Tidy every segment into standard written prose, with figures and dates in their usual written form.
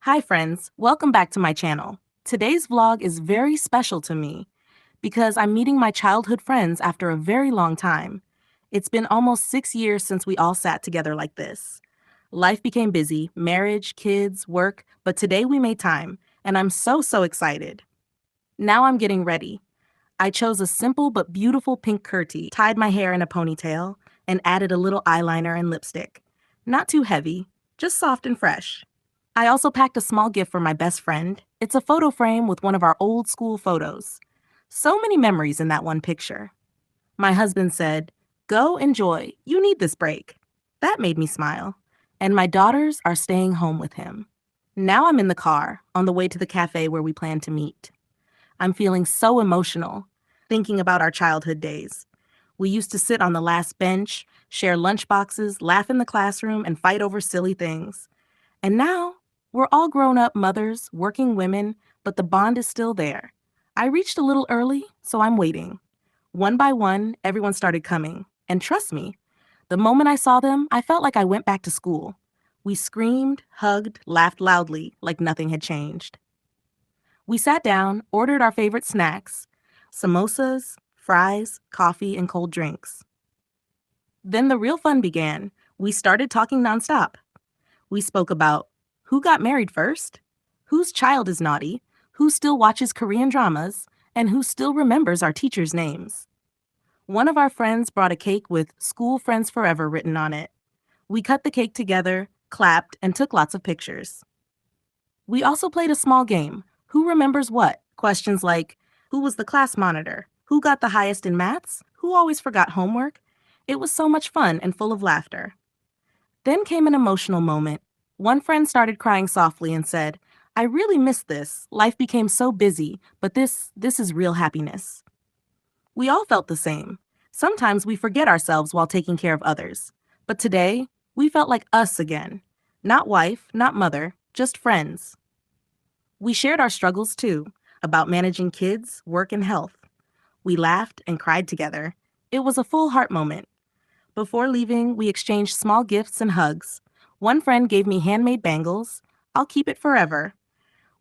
Hi friends, welcome back to my channel. Today's vlog is very special to me because I'm meeting my childhood friends after a very long time. It's been almost 6 years since we all sat together like this. Life became busy, marriage, kids, work, but today we made time, and I'm so excited. Now I'm getting ready. I chose a simple but beautiful pink kurti, tied my hair in a ponytail, and added a little eyeliner and lipstick. Not too heavy, just soft and fresh. I also packed a small gift for my best friend. It's a photo frame with one of our old school photos. So many memories in that one picture. My husband said, "Go enjoy. You need this break." That made me smile. And my daughters are staying home with him. Now I'm in the car, on the way to the cafe where we plan to meet. I'm feeling so emotional, thinking about our childhood days. We used to sit on the last bench, share lunchboxes, laugh in the classroom, and fight over silly things. And now, we're all grown up mothers, working women, but the bond is still there. I reached a little early, so I'm waiting. One by one, everyone started coming. And trust me, the moment I saw them, I felt like I went back to school. We screamed, hugged, laughed loudly, like nothing had changed. We sat down, ordered our favorite snacks, samosas, fries, coffee, and cold drinks. Then the real fun began. We started talking nonstop. We spoke about who got married first, whose child is naughty, who still watches Korean dramas, and who still remembers our teachers' names. One of our friends brought a cake with "School Friends Forever" written on it. We cut the cake together, clapped, and took lots of pictures. We also played a small game, Who Remembers What? Questions like, who was the class monitor? Who got the highest in maths? Who always forgot homework? It was so much fun and full of laughter. Then came an emotional moment. One friend started crying softly and said, "I really miss this. Life became so busy, but this is real happiness." We all felt the same. Sometimes we forget ourselves while taking care of others. But today, we felt like us again. Not wife, not mother, just friends. We shared our struggles too, about managing kids, work, and health. We laughed and cried together. It was a full heart moment. Before leaving, we exchanged small gifts and hugs. One friend gave me handmade bangles. I'll keep it forever.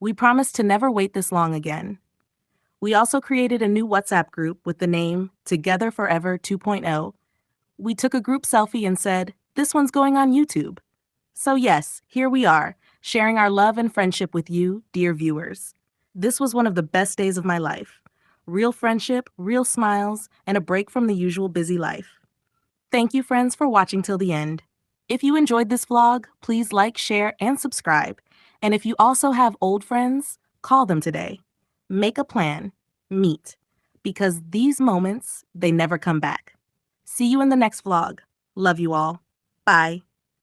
We promised to never wait this long again. We also created a new WhatsApp group with the name Together Forever 2.0. We took a group selfie and said, "This one's going on YouTube." So yes, here we are, sharing our love and friendship with you, dear viewers. This was one of the best days of my life. Real friendship, real smiles, and a break from the usual busy life. Thank you, friends, for watching till the end. If you enjoyed this vlog, please like, share, and subscribe. And if you also have old friends, call them today. Make a plan. Meet. Because these moments, they never come back. See you in the next vlog. Love you all. Bye.